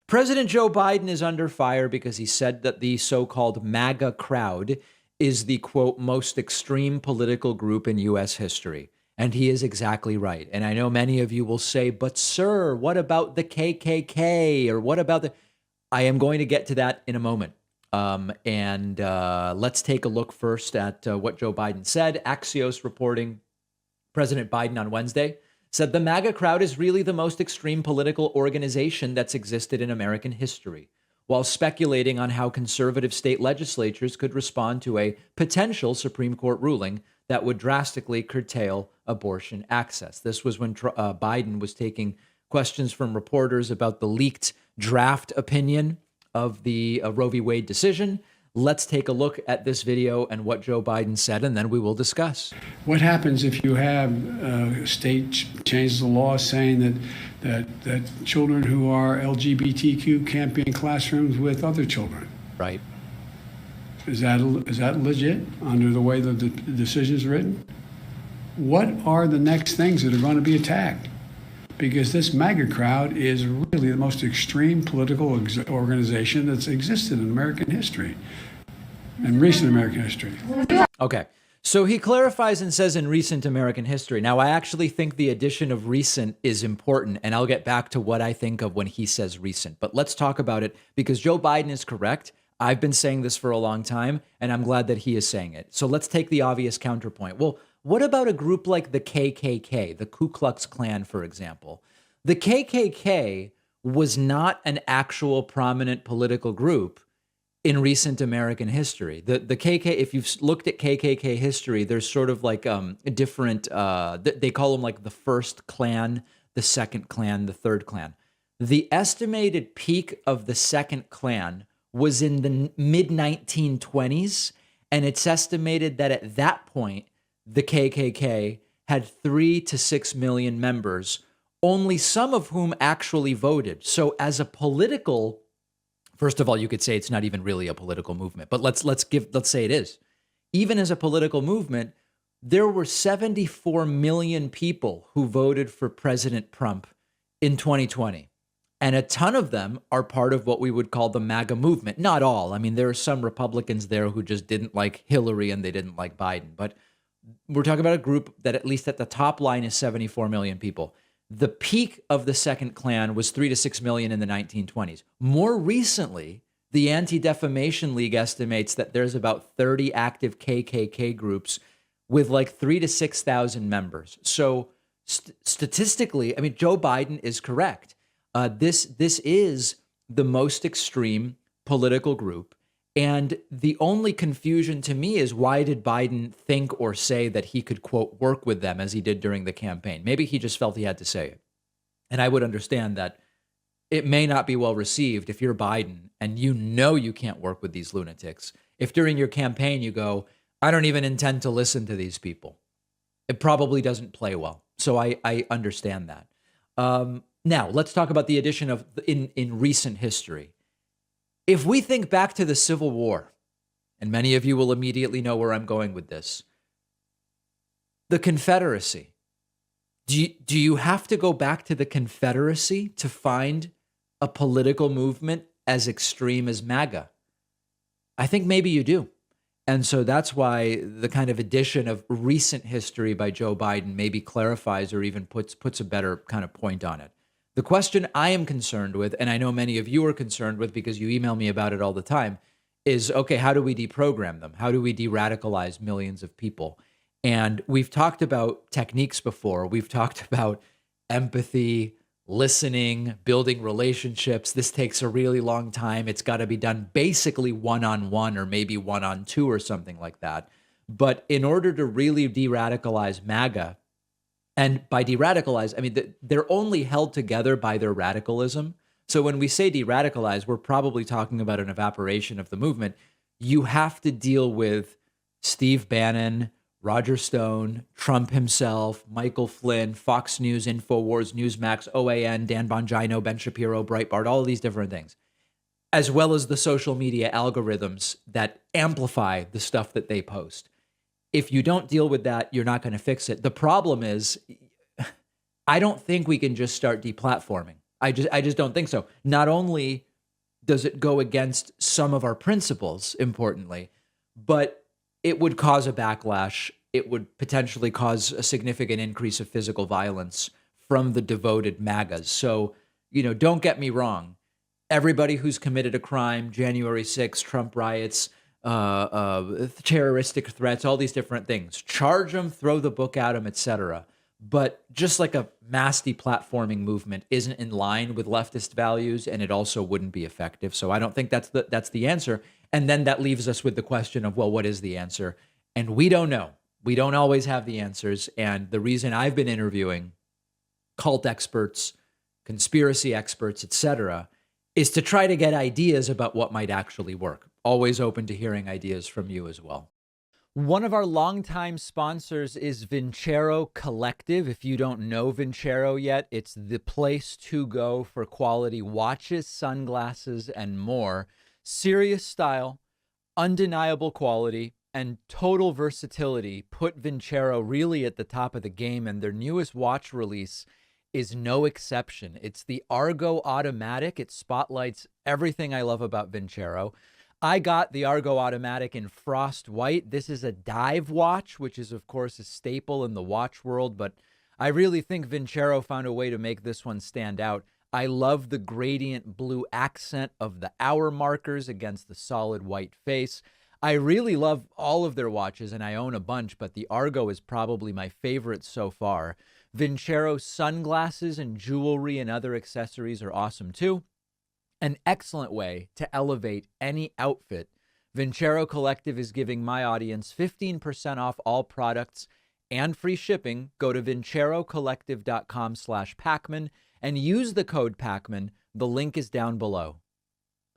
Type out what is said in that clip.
President Joe Biden is under fire because he said that the so-called MAGA crowd is the, quote, most extreme political group in U.S. history. And he is exactly right. And I know many of you will say, but sir, what about the KKK? Or what about the... I am going to get to that in a moment. Let's take a look first at what Joe Biden said. Axios reporting President Biden on Wednesday said the MAGA crowd is really the most extreme political organization that's existed in American history, while speculating on how conservative state legislatures could respond to a potential Supreme Court ruling that would drastically curtail abortion access. This was when Biden was taking questions from reporters about the leaked draft opinion of the Roe v. Wade decision. Let's take a look at this video and what Joe Biden said, and then we will discuss. What happens if you have a state changes the law saying that children who are LGBTQ can't be in classrooms with other children? Right. Is that legit under the way that the decision is written? What are the next things that are going to be attacked? Because this MAGA crowd is really the most extreme political organization that's existed in American history, in recent American history. Okay. So he clarifies and says in recent American history. Now, I actually think the addition of recent is important, and I'll get back to what I think of when he says recent. But let's talk about it because Joe Biden is correct. I've been saying this for a long time, and I'm glad that he is saying it. So let's take the obvious counterpoint. Well, what about a group like the KKK, the Ku Klux Klan, for example? The KKK was not an actual prominent political group in recent American history. The KK, if you've looked at KKK history, there's sort of like different, they call them like the first Klan, the second Klan, the third Klan. The estimated peak of the second Klan was in the mid-1920s, and it's estimated that at that point, the KKK had 3 to 6 million members, only some of whom actually voted. So as a political, first of all, you could say it's not even really a political movement, but let's say it is. Even as a political movement, there were 74 million people who voted for President Trump in 2020. And a ton of them are part of what we would call the MAGA movement. Not all. I mean, there are some Republicans there who just didn't like Hillary and they didn't like Biden, but we're talking about a group that at least at the top line is 74 million people. The peak of the second Klan was 3 to 6 million in the 1920s. More recently, the Anti-Defamation League estimates that there's about 30 active KKK groups with like 3 to 6,000 members. So statistically, I mean, Joe Biden is correct. This is the most extreme political group. And the only confusion to me is why did Biden think or say that he could, quote, work with them as he did during the campaign? Maybe he just felt he had to say it. And I would understand that it may not be well received if you're Biden and you know you can't work with these lunatics. If during your campaign you go, I don't even intend to listen to these people, it probably doesn't play well. So I understand that. Now, let's talk about the addition of in recent history. If we think back to the Civil War, and many of you will immediately know where I'm going with this, the Confederacy. Do you have to go back to the Confederacy to find a political movement as extreme as MAGA? I think maybe you do. And so that's why the kind of addition of recent history by Joe Biden maybe clarifies or even puts a better kind of point on it. The question I am concerned with, and I know many of you are concerned with because you email me about it all the time, is, okay, how do we deprogram them? How do we de-radicalize millions of people? And we've talked about techniques before. We've talked about empathy, listening, building relationships. This takes a really long time. It's got to be done basically one-on-one or maybe one-on-two or something like that. But in order to really de-radicalize MAGA, and by de-radicalize, I mean, they're only held together by their radicalism. So when we say de-radicalize, we're probably talking about an evaporation of the movement. You have to deal with Steve Bannon, Roger Stone, Trump himself, Michael Flynn, Fox News, InfoWars, Newsmax, OAN, Dan Bongino, Ben Shapiro, Breitbart, all of these different things, as well as the social media algorithms that amplify the stuff that they post. If you don't deal with that, you're not going to fix it. The problem is, I don't think we can just start deplatforming. I just don't think so. Not only does it go against some of our principles, importantly, but it would cause a backlash. It would potentially cause a significant increase of physical violence from the devoted MAGAs. So, don't get me wrong. Everybody who's committed a crime, January 6th, Trump riots, terroristic threats, all these different things, charge them, throw the book at them, etc. But just like a mass deplatforming movement isn't in line with leftist values, and it also wouldn't be effective. So I don't think that's the answer. And then that leaves us with the question of, well, what is the answer? And we don't know. We don't always have the answers. And the reason I've been interviewing cult experts, conspiracy experts, etc., is to try to get ideas about what might actually work. Always open to hearing ideas from you as well. One of our longtime sponsors is Vincero Collective. If you don't know Vincero yet, it's the place to go for quality watches, sunglasses, and more. Serious style, undeniable quality, and total versatility put Vincero really at the top of the game, and their newest watch release is no exception. It's the Argo Automatic. It spotlights everything I love about Vincero. I got the Argo Automatic in frost white. This is a dive watch, which is, of course, a staple in the watch world, but I really think Vincero found a way to make this one stand out. I love the gradient blue accent of the hour markers against the solid white face. I really love all of their watches, and I own a bunch, but the Argo is probably my favorite so far. Vincero sunglasses and jewelry and other accessories are awesome too. An excellent way to elevate any outfit. Vincero Collective is giving my audience 15% off all products and free shipping. Go to vincerocollective.com/Pacman and use the code Pacman. The link is down below.